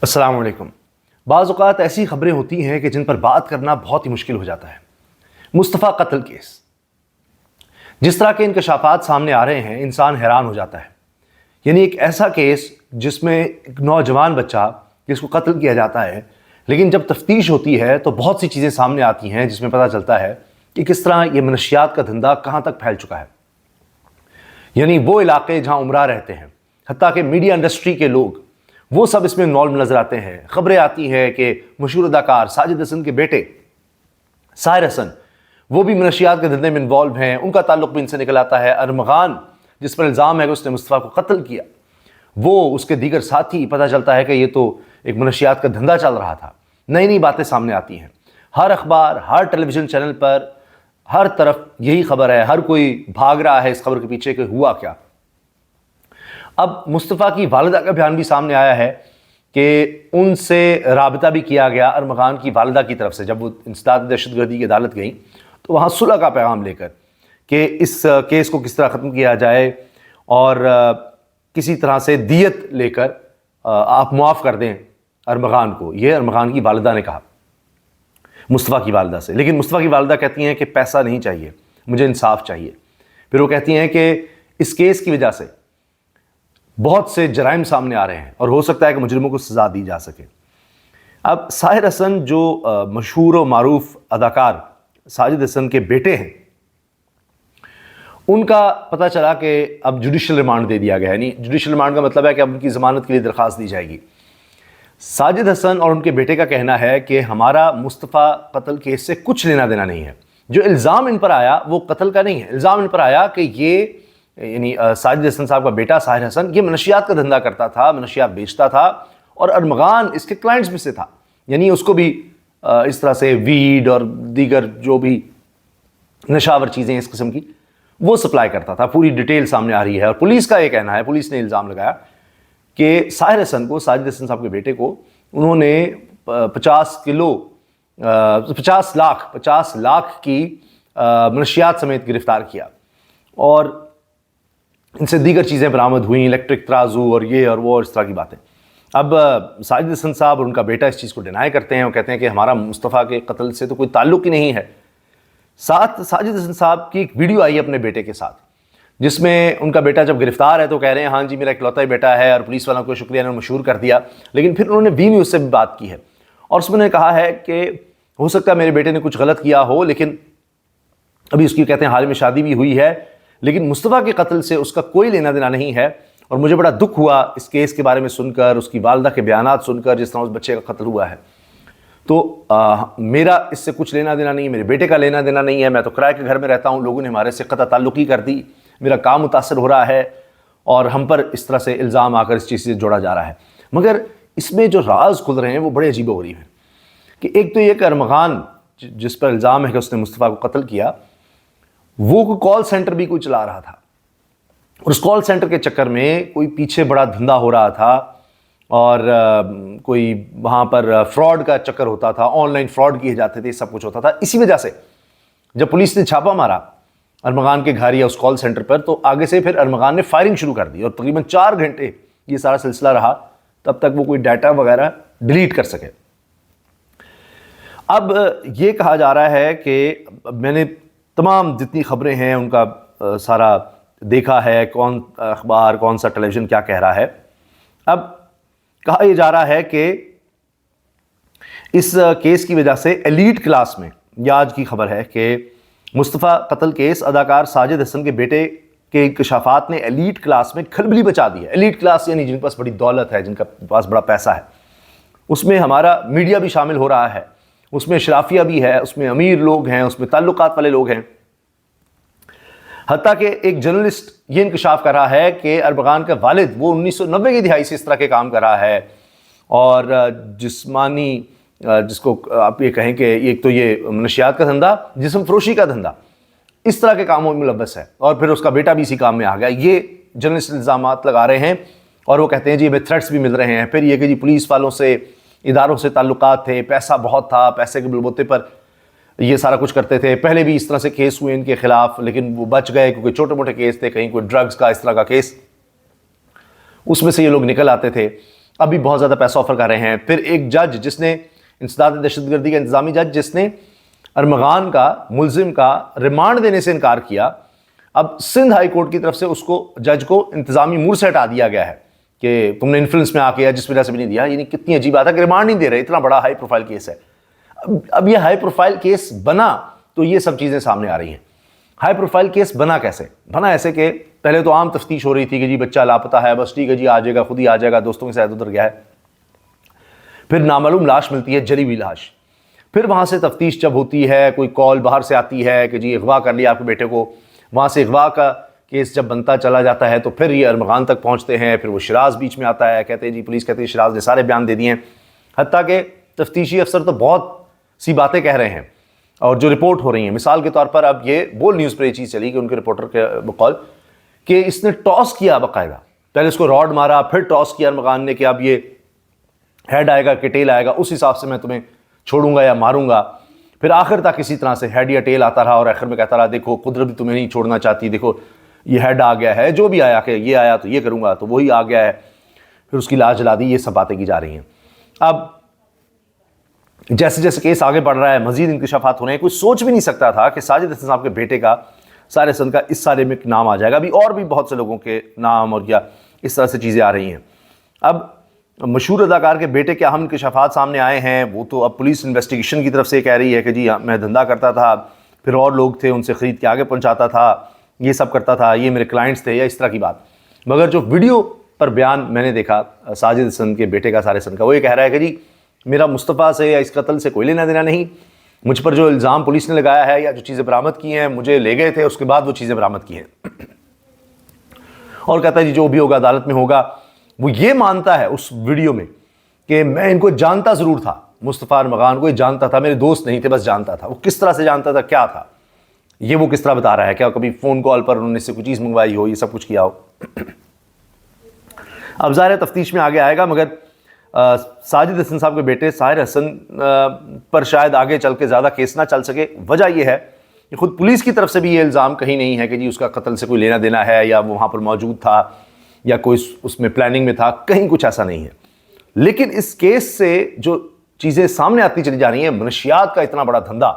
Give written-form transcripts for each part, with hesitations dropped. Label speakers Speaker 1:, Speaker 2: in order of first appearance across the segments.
Speaker 1: السلام علیکم۔ بعض اوقات ایسی خبریں ہوتی ہیں کہ جن پر بات کرنا بہت ہی مشکل ہو جاتا ہے۔ مصطفیٰ قتل کیس، جس طرح کے انکشافات سامنے آ رہے ہیں انسان حیران ہو جاتا ہے۔ یعنی ایک ایسا کیس جس میں ایک نوجوان بچہ جس کو قتل کیا جاتا ہے، لیکن جب تفتیش ہوتی ہے تو بہت سی چیزیں سامنے آتی ہیں جس میں پتہ چلتا ہے کہ کس طرح یہ منشیات کا دھندا کہاں تک پھیل چکا ہے۔ یعنی وہ علاقے جہاں عمرہ رہتے ہیں، حتیٰ کہ میڈیا انڈسٹری کے لوگ، وہ سب اس میں انوالو نظر آتے ہیں۔ خبریں آتی ہیں کہ مشہور اداکار ساجد حسن کے بیٹے ساحر حسن، وہ بھی منشیات کے دھندے میں انوالو ہیں، ان کا تعلق بھی ان سے نکل آتا ہے۔ ارمغان، جس پر الزام ہے کہ اس نے مصطفیٰ کو قتل کیا، وہ اس کے دیگر ساتھی، پتہ چلتا ہے کہ یہ تو ایک منشیات کا دھندا چل رہا تھا۔ نئی نئی باتیں سامنے آتی ہیں، ہر اخبار، ہر ٹیلی ویژن چینل پر، ہر طرف یہی خبر ہے، ہر کوئی بھاگ رہا ہے اس خبر کے پیچھے کہ ہوا کیا۔ اب مصطفیٰ کی والدہ کا بیان بھی سامنے آیا ہے کہ ان سے رابطہ بھی کیا گیا ارمغان کی والدہ کی طرف سے، جب وہ انسداد دہشت گردی کی عدالت گئیں تو وہاں صلح کا پیغام لے کر کہ اس کیس کو کس طرح ختم کیا جائے اور کسی طرح سے دیت لے کر آپ معاف کر دیں ارمغان کو۔ یہ ارمغان کی والدہ نے کہا مصطفیٰ کی والدہ سے، لیکن مصطفیٰ کی والدہ کہتی ہیں کہ پیسہ نہیں چاہیے، مجھے انصاف چاہیے۔ پھر وہ کہتی ہیں کہ اس کیس کی وجہ سے بہت سے جرائم سامنے آ رہے ہیں اور ہو سکتا ہے کہ مجرموں کو سزا دی جا سکے۔ اب ساحر حسن جو مشہور و معروف اداکار ساجد حسن کے بیٹے ہیں، ان کا پتہ چلا کہ اب جوڈیشل ریمانڈ دے دیا گیا ہے۔ یعنی جوڈیشل ریمانڈ کا مطلب ہے کہ اب ان کی ضمانت کے لیے درخواست دی جائے گی۔ ساجد حسن اور ان کے بیٹے کا کہنا ہے کہ ہمارا مصطفیٰ قتل کیس سے کچھ لینا دینا نہیں ہے۔ جو الزام ان پر آیا وہ قتل کا نہیں ہے، الزام ان پر آیا کہ یہ یعنی ساجد حسن صاحب کا بیٹا ساحر حسن یہ منشیات کا دھندا کرتا تھا، منشیات بیچتا تھا، اور ارمغان اس کے کلائنٹس میں سے تھا۔ یعنی اس کو بھی اس طرح سے ویڈ اور دیگر جو بھی نشاور چیزیں اس قسم کی وہ سپلائی کرتا تھا۔ پوری ڈیٹیل سامنے آ رہی ہے، اور پولیس کا یہ کہنا ہے، پولیس نے الزام لگایا کہ ساحر حسن کو، ساجد حسن صاحب کے بیٹے کو، انہوں نے 50 لاکھ کی منشیات سمیت گرفتار کیا، اور ان سے دیگر چیزیں برآمد ہوئیں، الیکٹرک ترازو اور یہ اور وہ اور اس طرح کی باتیں۔ اب ساجد حسن صاحب اور ان کا بیٹا اس چیز کو ڈینائی کرتے ہیں، وہ کہتے ہیں کہ ہمارا مصطفیٰ کے قتل سے تو کوئی تعلق ہی نہیں ہے۔ ساتھ ساجد حسن صاحب کی ایک ویڈیو آئی اپنے بیٹے کے ساتھ، جس میں ان کا بیٹا جب گرفتار ہے تو کہہ رہے ہیں ہاں جی میرا اکلوتا ہی بیٹا ہے، اور پولیس والوں کو شکریہ نے مشہور کر دیا۔ لیکن پھر انہوں نے وی نیوز سے بھی بات کی ہے، اور اس میں نے کہا ہے کہ ہو سکتا ہے میرے بیٹے نے کچھ غلط کیا ہو، لیکن ابھی اس کی کہتے ہیں حال میں شادی بھی ہوئی ہے، لیکن مصطفیٰ کے قتل سے اس کا کوئی لینا دینا نہیں ہے۔ اور مجھے بڑا دکھ ہوا اس کیس کے بارے میں سن کر، اس کی والدہ کے بیانات سن کر، جس طرح اس بچے کا قتل ہوا ہے، تو میرا اس سے کچھ لینا دینا نہیں ہے، میرے بیٹے کا لینا دینا نہیں ہے۔ میں تو کرائے کے گھر میں رہتا ہوں، لوگوں نے ہمارے سے قطع تعلقی کر دی، میرا کام متاثر ہو رہا ہے، اور ہم پر اس طرح سے الزام آ کر اس چیز سے جوڑا جا رہا ہے۔ مگر اس میں جو راز کھل رہے ہیں وہ بڑے عجیب و غریب ہیں کہ ایک تو یہ کہ ارمغان جس پر الزام ہے کہ اس نے مصطفیٰ کو قتل کیا، وہ کوئی کال سینٹر بھی کوئی چلا رہا تھا، اور اس کال سینٹر کے چکر میں کوئی پیچھے بڑا دھندا ہو رہا تھا، اور کوئی وہاں پر فراڈ کا چکر ہوتا تھا، آن لائن فراڈ کیے جاتے تھے، سب کچھ ہوتا تھا۔ اسی وجہ سے جب پولیس نے چھاپا مارا ارمغان کے گھر یا اس کال سینٹر پر، تو آگے سے پھر ارمغان نے فائرنگ شروع کر دی، اور تقریباً 4 گھنٹے یہ سارا سلسلہ رہا، تب تک وہ کوئی ڈیٹا وغیرہ ڈیلیٹ کر سکے۔ اب یہ کہا جا رہا ہے کہ میں نے تمام جتنی خبریں ہیں ان کا سارا دیکھا ہے، کون اخبار کون سا ٹیلی ویژن کیا کہہ رہا ہے۔ اب کہا یہ جا رہا ہے کہ اس کیس کی وجہ سے ایلیٹ کلاس میں، یہ آج کی خبر ہے کہ مصطفیٰ قتل کیس اداکار ساجد حسن کے بیٹے کے انکشافات نے ایلیٹ کلاس میں کھلبلی مچا دی ہے۔ ایلیٹ کلاس یعنی جن کے پاس بڑی دولت ہے، جن کے پاس بڑا پیسہ ہے، اس میں ہمارا میڈیا بھی شامل ہو رہا ہے، اس میں اشرافیہ بھی ہے، اس میں امیر لوگ ہیں، اس میں تعلقات والے لوگ ہیں۔ حتیٰ کہ ایک جرنلسٹ یہ انکشاف کر رہا ہے کہ ارمغان کا والد وہ 1990 کی دہائی سے اس طرح کے کام کر رہا ہے، اور جسمانی جس کو آپ یہ کہیں کہ ایک تو یہ منشیات کا دھندا، جسم فروشی کا دھندا، اس طرح کے کاموں میں ملوث ہے، اور پھر اس کا بیٹا بھی اسی کام میں آ گیا۔ یہ جرنلسٹ الزامات لگا رہے ہیں، اور وہ کہتے ہیں جی ہمیں تھریٹس بھی مل رہے ہیں۔ پھر یہ کہ جی پولیس والوں سے، اداروں سے تعلقات تھے، پیسہ بہت تھا، پیسے کے بلبوتے پر یہ سارا کچھ کرتے تھے۔ پہلے بھی اس طرح سے کیس ہوئے ان کے خلاف، لیکن وہ بچ گئے کیونکہ چھوٹے موٹے کیس تھے، کہیں کوئی ڈرگز کا اس طرح کا کیس، اس میں سے یہ لوگ نکل آتے تھے۔ ابھی بہت زیادہ پیسہ آفر کر رہے ہیں. پھر ایک جج جس نے انسداد دہشت گردی کا انتظامی جج جس نے ارمغان کا ملزم کا ریمانڈ دینے سے انکار کیا، اب سندھ ہائی کورٹ کی طرف سے اس کو جج کو انتظامی امور سے ہٹا دیا گیا ہے کہ تم نے انفلوئنس میں آ کے یا جس وجہ سے بھی نہیں دیا. یعنی کتنی عجیب بات ہے کہ ریمانڈ نہیں دے رہے، اتنا بڑا ہائی پروفائل کیس ہے. اب یہ ہائی پروفائل کیس بنا تو یہ سب چیزیں سامنے آ رہی ہیں. ہائی پروفائل کیس بنا کیسے؟ بنا ایسے کہ پہلے تو عام تفتیش ہو رہی تھی کہ جی بچہ لاپتہ ہے، بس ٹھیک ہے جی آ جائے گا، خود ہی آ جائے گا، دوستوں کے ساتھ ادھر گیا ہے. پھر نامعلوم لاش ملتی ہے، جلی ہوئی لاش. پھر وہاں سے تفتیش جب ہوتی ہے، کوئی کال باہر سے آتی ہے کہ جی اغوا کر لیا آپ کے بیٹے کو، وہاں سے اغوا کا کیس جب بنتا چلا جاتا ہے تو پھر یہ ارمغان تک پہنچتے ہیں. پھر وہ شیراز بیچ میں آتا ہے، کہتے ہیں جی پولیس کہتی ہے شیراز نے سارے بیان دے دیے ہیں، حتیٰ کہ تفتیشی افسر تو بہت سی باتیں کہہ رہے ہیں اور جو رپورٹ ہو رہی ہیں. مثال کے طور پر اب یہ بول نیوز پر یہ چیز چلی کہ ان کے رپورٹر کے بقول کہ اس نے ٹاس کیا باقاعدہ، پہلے اس کو راڈ مارا، پھر ٹاس کیا ارمغان نے کہ اب یہ ہیڈ آئے گا کہ ٹیل آئے گا، اس حساب سے میں تمہیں چھوڑوں گا یا ماروں گا. پھر آخر تک اسی طرح سے ہیڈ یا ٹیل آتا رہا اور آخر میں کہتا رہا دیکھو قدرت بھی تمہیں نہیں چھوڑنا چاہتی، دیکھو یہ ہیڈ آ گیا ہے، جو بھی آیا کہ یہ آیا تو یہ کروں گا، تو وہی آ گیا ہے. پھر اس کی لاش جلا دی. یہ سب باتیں کی جا رہی ہیں. اب جیسے جیسے کیس آگے بڑھ رہا ہے، مزید انکشافات ہو رہے ہیں. کوئی سوچ بھی نہیں سکتا تھا کہ ساجد حسن صاحب کے بیٹے کا سارے سند کا اس سارے میں نام آ جائے گا. ابھی اور بھی بہت سے لوگوں کے نام اور یا اس طرح سے چیزیں آ رہی ہیں. اب مشہور اداکار کے بیٹے کے اہم انکشافات سامنے آئے ہیں. وہ تو اب پولیس انویسٹیگیشن کی طرف سے کہہ رہی ہے کہ جی میں دھندا کرتا تھا، پھر اور لوگ تھے ان سے خرید کے آگے پہنچاتا تھا، یہ سب کرتا تھا، یہ میرے کلائنٹس تھے یا اس طرح کی بات. مگر جو ویڈیو پر بیان میں نے دیکھا ساجد حسن کے بیٹے کا سارے سن کا، وہ یہ کہہ رہا ہے کہ جی میرا مصطفیٰ سے یا اس قتل سے کوئی لینا دینا نہیں. مجھ پر جو الزام پولیس نے لگایا ہے یا جو چیزیں برآمد کی ہیں، مجھے لے گئے تھے، اس کے بعد وہ چیزیں برآمد کی ہیں. اور کہتا ہے جی جو بھی ہوگا عدالت میں ہوگا. وہ یہ مانتا ہے اس ویڈیو میں کہ میں ان کو جانتا ضرور تھا، مصطفیٰ ارمغان کو جانتا تھا، میرے دوست نہیں تھے، بس جانتا تھا. وہ کس طرح سے جانتا تھا، کیا تھا، یہ وہ کس طرح بتا رہا ہے. کیا کبھی فون کال پر انہوں نے سے کوئی چیز منگوائی ہو، یہ سب کچھ کیا ہو. اب ظاہر تفتیش میں آگے آئے گا. مگر ساجد حسن صاحب کے بیٹے ساحر حسن پر شاید آگے چل کے زیادہ کیس نہ چل سکے. وجہ یہ ہے کہ خود پولیس کی طرف سے بھی یہ الزام کہیں نہیں ہے کہ جی اس کا قتل سے کوئی لینا دینا ہے یا وہ وہاں پر موجود تھا یا کوئی اس میں پلاننگ میں تھا. کہیں کچھ ایسا نہیں ہے. لیکن اس کیس سے جو چیزیں سامنے آتی چلی جا رہی ہیں، منشیات کا اتنا بڑا دھندا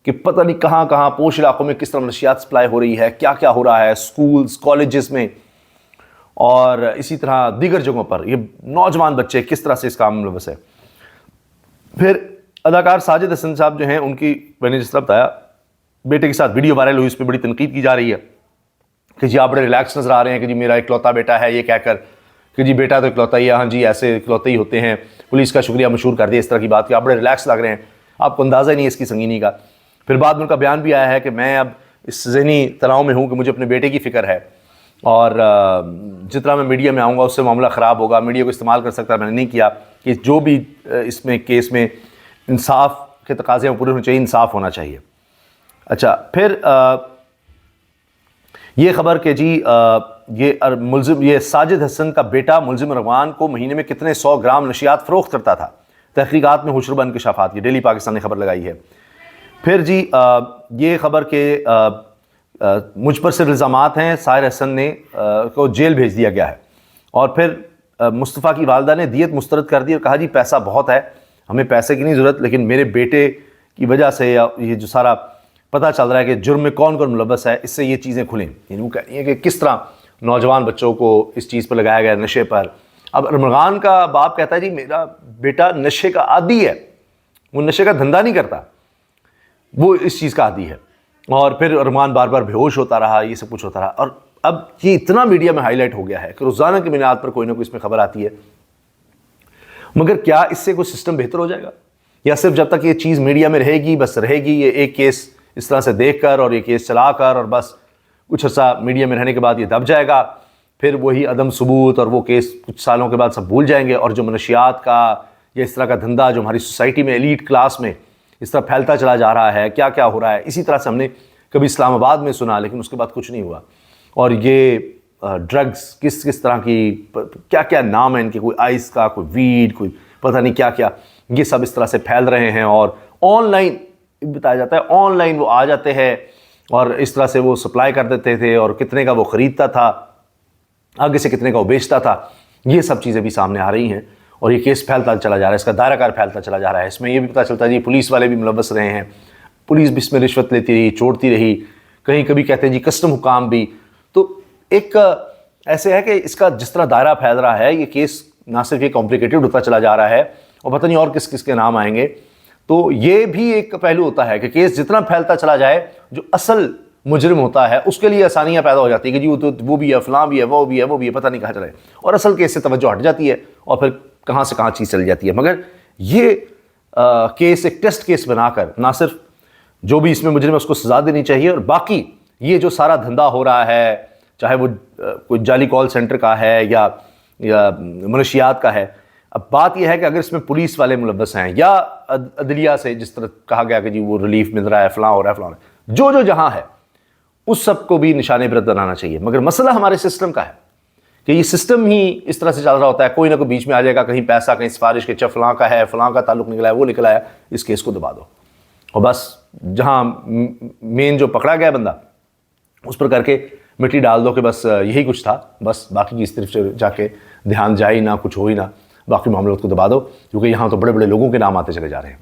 Speaker 1: کہ پتہ نہیں کہاں کہاں پوش علاقوں میں کس طرح منشیات سپلائی ہو رہی ہے، کیا کیا ہو رہا ہے سکولز کالجز میں اور اسی طرح دیگر جگہوں پر. یہ نوجوان بچے کس طرح سے اس کام میں ملوث ہے. پھر اداکار ساجد حسن صاحب جو ہیں، ان کی میں نے جس طرح بتایا بیٹے کے ساتھ ویڈیو وائرل ہوئی، اس پہ بڑی تنقید کی جا رہی ہے کہ جی آپ بڑے ریلیکس نظر آ رہے ہیں کہ جی میرا اکلوتا بیٹا ہے، یہ کہہ کر کہ جی بیٹا تو اکلوتا ہی ہے، ہاں جی ایسے اکلوتے ہی ہوتے ہیں، پولیس کا شکریہ مشہور کر دیا، اس طرح کی بات کہ آپ بڑے ریلیکس لگ رہے ہیں، آپ کو اندازہ ہی نہیں ہے اس کی سنگینی کا. پھر بعد میں ان کا بیان بھی آیا ہے کہ میں اب اس ذہنی تناؤ میں ہوں کہ مجھے اپنے بیٹے کی فکر ہے اور جتنا میں میڈیا میں آؤں گا اس سے معاملہ خراب ہوگا، میڈیا کو استعمال کر سکتا. میں نے نہیں کیا کہ جو بھی اس میں کیس میں انصاف کے تقاضے پورے ہونے چاہیے، انصاف ہونا چاہیے. اچھا پھر یہ خبر کہ جی یہ ساجد حسن کا بیٹا ملزم ارمغان کو مہینے میں کتنے 100 گرام نشیات فروخت کرتا تھا. تحقیقات میں ہوشربا انکشافات. یہ ڈیلی پاکستان نے خبر لگائی ہے. پھر جی یہ خبر کہ مجھ پر صرف الزامات ہیں، ساحر حسن نے کو جیل بھیج دیا گیا ہے. اور پھر مصطفیٰ کی والدہ نے دیت مسترد کر دی اور کہا جی پیسہ بہت ہے، ہمیں پیسے کی نہیں ضرورت، لیکن میرے بیٹے کی وجہ سے یہ جو سارا پتہ چل رہا ہے کہ جرم میں کون کون ملوث ہے، اس سے یہ چیزیں کھلیں. یعنی وہ کہہ رہی ہیں کہ کس طرح نوجوان بچوں کو اس چیز پر لگایا گیا، نشے پر. اب ارمغان کا باپ کہتا ہے جی میرا بیٹا نشے کا عادی ہے، وہ نشے کا دھندا نہیں کرتا، وہ اس چیز کا عادی ہے. اور پھر ارمان بار بار بے ہوش ہوتا رہا، یہ سب کچھ ہوتا رہا. اور اب یہ اتنا میڈیا میں ہائی لائٹ ہو گیا ہے کہ روزانہ کی بنیاد پر کوئی نہ کوئی اس میں خبر آتی ہے. مگر کیا اس سے کوئی سسٹم بہتر ہو جائے گا، یا صرف جب تک یہ چیز میڈیا میں رہے گی بس رہے گی، یہ ایک کیس اس طرح سے دیکھ کر اور یہ کیس چلا کر اور بس کچھ عرصہ میڈیا میں رہنے کے بعد یہ دب جائے گا، پھر وہی عدم ثبوت اور وہ کیس کچھ سالوں کے بعد سب بھول جائیں گے. اور جو منشیات کا یا اس طرح کا دھندا جو ہماری سوسائٹی میں ایلیٹ کلاس میں اس طرح پھیلتا چلا جا رہا ہے، کیا کیا ہو رہا ہے. اسی طرح سے ہم نے کبھی اسلام آباد میں سنا، لیکن اس کے بعد کچھ نہیں ہوا. اور یہ ڈرگز کس طرح کی کیا کیا نام ہے ان کے، کوئی آئس کا، کوئی ویڈ، کوئی پتہ نہیں کیا کیا، یہ سب اس طرح سے پھیل رہے ہیں. اور آن لائن بتایا جاتا ہے، آن لائن وہ آ جاتے ہیں اور اس طرح سے وہ سپلائی کر دیتے تھے، اور کتنے کا وہ خریدتا تھا، آگے سے کتنے کا وہ بیچتا تھا. یہ سب چیزیں بھی سامنے آ رہی ہیں اور یہ کیس پھیلتا چلا جا رہا ہے، اس کا دائرہ کار پھیلتا چلا جا رہا ہے۔ اس میں یہ بھی پتہ چلتا ہے جی پولیس والے بھی ملوث رہے ہیں، پولیس بھی اس میں رشوت لیتی رہی، چوڑتی رہی، کہیں کبھی کہتے ہیں جی کسٹم حکام بھی۔ تو ایک ایسے ہے کہ اس کا جس طرح دائرہ پھیل رہا ہے، یہ کیس نہ صرف یہ کمپلیکیٹڈ ہوتا چلا جا رہا ہے اور پتہ نہیں اور کس کس کے نام آئیں گے۔ تو یہ بھی ایک پہلو ہوتا ہے کہ کیس جتنا پھیلتا چلا جائے، جو اصل مجرم ہوتا ہے اس کے لیے آسانیاں پیدا ہو جاتی ہیں کہ جی وہ بھی ہے، فلاں بھی ہے، وہ بھی ہے، وہ بھی ہے، پتہ نہیں کہاں چلے، اور اصل کیس سے توجہ ہٹ جاتی ہے اور پھر کہاں سے کہاں چیز چلی جاتی ہے۔ مگر یہ کیس ایک ٹیسٹ کیس بنا کر نہ صرف جو بھی اس میں مجرم ہے اس کو سزا دینی چاہیے، اور باقی یہ جو سارا دھندا ہو رہا ہے، چاہے وہ کوئی جعلی کال سینٹر کا ہے یا منشیات کا ہے، اب بات یہ ہے کہ اگر اس میں پولیس والے ملوث ہیں یا عدلیہ سے جس طرح کہا گیا کہ جی وہ ریلیف مل رہا ہے، فلاں ہو رہا ہے، فلاں ہو رہا ہے، جو جہاں ہے اس سب کو بھی نشان عبرت بنانا چاہیے۔ مگر مسئلہ ہمارے سسٹم کا ہے کہ یہ سسٹم ہی اس طرح سے چل رہا ہوتا ہے، کوئی نہ کوئی بیچ میں آ جائے گا، کہیں پیسہ، کہیں سفارش کے فلاں کا ہے، فلاں کا تعلق نکلا ہے، وہ نکلا ہے، اس کیس کو دبا دو، اور بس جہاں مین جو پکڑا گیا بندہ اس پر کر کے مٹی ڈال دو کہ بس یہی کچھ تھا، بس باقی کی اس طرف سے جا کے دھیان جائے ہی نہ، کچھ ہو ہی نہ، باقی معاملات کو دبا دو، کیونکہ یہاں تو بڑے بڑے لوگوں کے نام آتے چلے جا رہے ہیں۔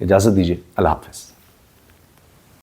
Speaker 1: اجازت دیجیے، اللہ حافظ۔